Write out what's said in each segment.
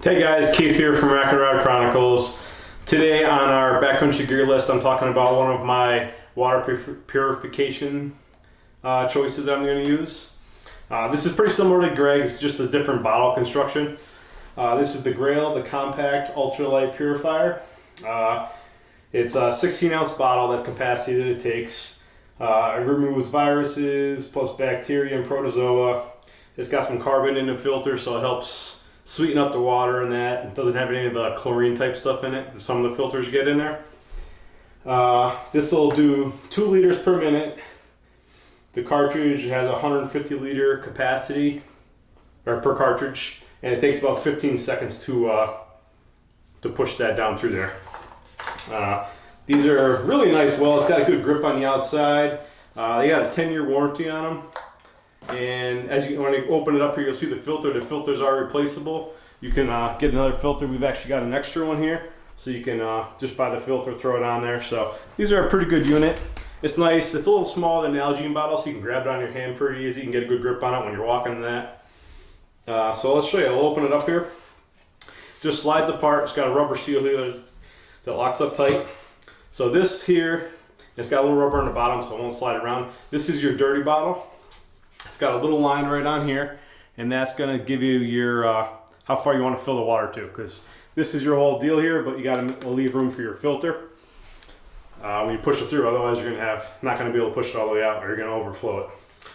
Hey guys, Keith here from Rod Chronicles. Today on our backcountry gear list, I'm talking about one of my water purification choices that I'm going to use. This is pretty similar to Greg's, just a different bottle construction. This is the Grayl, the Compact Ultralight Purifier. It's a 16-ounce bottle, that capacity that it takes. It removes viruses plus bacteria and protozoa. It's got some carbon in the filter, so it helps sweeten up the water and that. It doesn't have any of the chlorine type stuff in it that some of the filters get in there. This will do 2 liters per minute. The cartridge has a 150 liter capacity or per cartridge, and it takes about 15 seconds to push that down through there. These are really nice wells. It's got a good grip on the outside. They got a 10-year warranty on them. And when you open it up here, you'll see the filter. The filters are replaceable. You can get another filter. We've actually got an extra one here, so you can just buy the filter, throw it on there. So these are a pretty good unit. It's nice. It's a little smaller than an Nalgene bottle, so you can grab it on your hand pretty easy. You can get a good grip on it when you're walking in that. So let's show you. I'll open it up here. Just slides apart. It's got a rubber seal here that locks up tight. So this here, it's got a little rubber on the bottom, so it won't slide around. This is your dirty bottle. It's got a little line right on here, and that's going to give you your how far you want to fill the water to, because this is your whole deal here, but you got to leave room for your filter when you push it through. Otherwise, you're not going to be able to push it all the way out, or you're going to overflow it.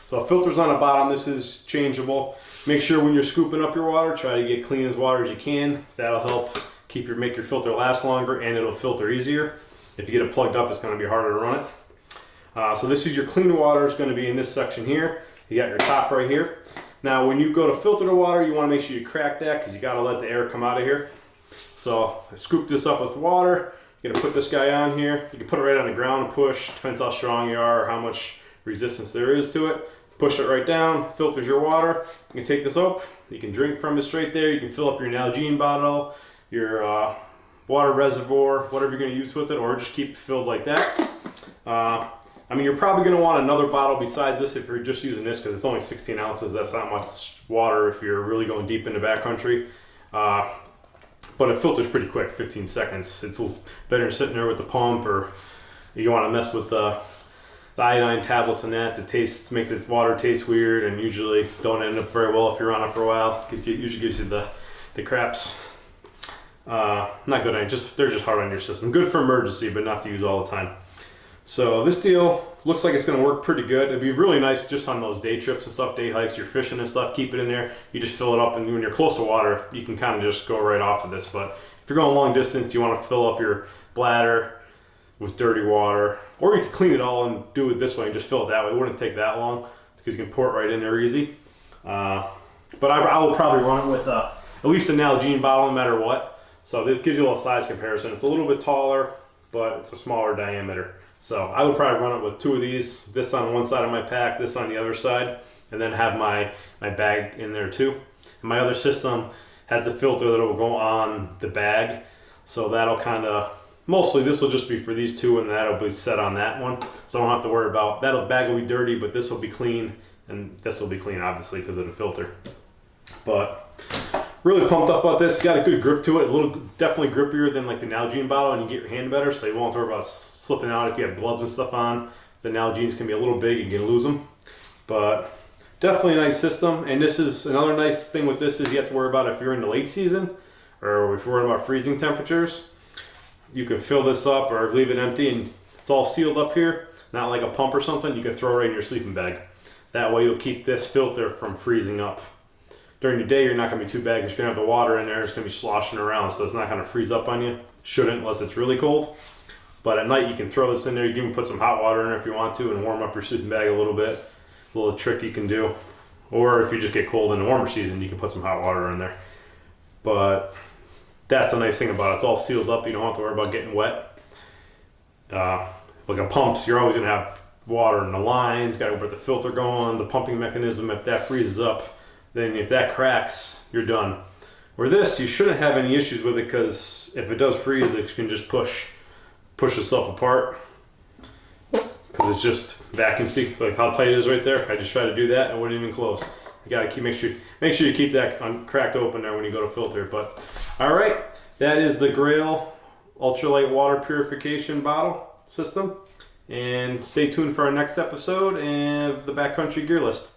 So filter's on the bottom. This is changeable. Make sure when you're scooping up your water, try to get clean as water as you can. That'll help make your filter last longer, and it'll filter easier. If you get it plugged up, it's going to be harder to run it. So this is your clean water. It's going to be in this section here. You got your top right here. Now when you go to filter the water, you want to make sure you crack that, because you got to let the air come out of here. So I scoop this up with water. You're going to put this guy on here. You can put it right on the ground and push. Depends how strong you are or how much resistance there is to it. Push it right down, filters your water. You can take this up. You can drink from it straight there. You can fill up your Nalgene bottle, your water reservoir, whatever you're going to use with it, or just keep it filled like that. I mean, you're probably going to want another bottle besides this if you're just using this, because it's only 16 ounces. That's not much water if you're really going deep into backcountry. But it filters pretty quick, 15 seconds. It's better than sitting there with the pump, or you want to mess with the iodine tablets and that to make the water taste weird, and usually don't end up very well if you're on it for a while, because it usually gives you the craps. Not good on you. They're just hard on your system. Good for emergency, but not to use all the time. So this deal looks like it's going to work pretty good. It'd be really nice just on those day trips and stuff, day hikes, you're fishing and stuff, keep it in there. You just fill it up, and when you're close to water, you can kind of just go right off of this. But if you're going long distance, you want to fill up your bladder with dirty water, or you can clean it all and do it this way and just fill it that way. It wouldn't take that long, because you can pour it right in there easy. But I will probably run it with at least a Nalgene bottle no matter what. So it gives you a little size comparison. It's a little bit taller, but it's a smaller diameter. So I would probably run it with 2 of these, this on one side of my pack, this on the other side, and then have my bag in there too. And my other system has the filter that will go on the bag. So that'll mostly this will just be for these 2, and that'll be set on that one. So I don't have to worry about, that bag will be dirty, but this will be clean, and this will be clean obviously because of the filter. But really pumped up about this. It's got a good grip to it, definitely grippier than like the Nalgene bottle, and you get your hand better, so you won't worry about slipping out if you have gloves and stuff on. The Nalgenes can be a little big, you can lose them. But definitely a nice system. And this is another nice thing with this is you have to worry about if you're in the late season, or if you're worried about freezing temperatures. You can fill this up or leave it empty, and it's all sealed up here, not like a pump or something. You can throw it right in your sleeping bag. That way you'll keep this filter from freezing up. During the day, you're not going to be too bad, because you're going to have the water in there. It's going to be sloshing around, so it's not going to freeze up on you. Shouldn't, unless it's really cold. But at night, you can throw this in there. You can even put some hot water in there if you want to, and warm up your sleeping bag a little bit. A little trick you can do. Or if you just get cold in the warmer season, you can put some hot water in there. But that's the nice thing about it. It's all sealed up. You don't have to worry about getting wet. Like a pump, you're always going to have water in the lines. Got to put the filter going, the pumping mechanism. If that freezes up, then if that cracks, you're done. Where this, you shouldn't have any issues with it, because if it does freeze, it can just push itself apart, because it's just vacuum. See like how tight it is right there? I just tried to do that and it wouldn't even close. You gotta make sure you keep that cracked open there when you go to filter. But all right, that is the Grayl Ultralight Water Purification bottle system. And stay tuned for our next episode of the Backcountry Gear List.